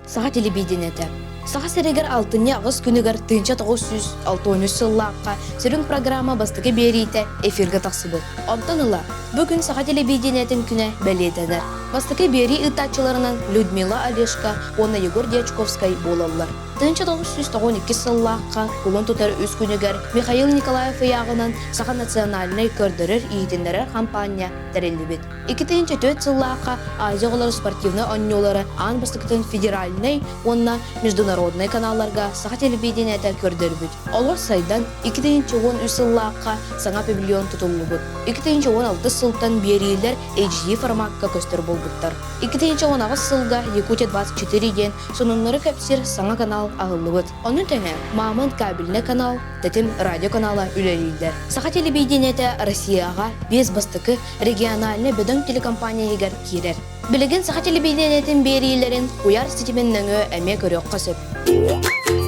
Саха телевидениете. Саха серегер алтыня агыс күнігер тыынча 960 сыллаққа сүрін программа бастығы берейті эфирге тақсыбы. Онтаныла, бүгін Саха телевидениетін күні бәлетедер. Бастығы бери ытачыларынан Людмила Олешка, оны Егор Дьячковскай болалар. Тыынча 992 сыллаққа кулын тұтар өз күнігер Михаил Николаев яғынан Саха национальный көрдірір иетіндері компания тәрелі бет. 2-4 сыллаққа Азиялар спортивны оннелары ан бастықтың федеральный, онна международный каналларга Саха телевидениеті көрдір бет. Олар сайдан 2-10 сыллаққа саңа павильон тұтылы бұд. 2-16 сылтан берейлер HD форматқа көстір бол бұттар. 2-16 сылға Якутия 24 ден сонынлары көпсер саңа канал ағылы бұд. Оның тәңі Мамын кабельный канал, тәтім радио канала үлерейдер. Саха телевидениеті Россияға без бастықы региональный бөдің телекомпания егер керер. Білеген Саха телевидениетін берейлерін ұяр сетіменніңі әме көрек қасып.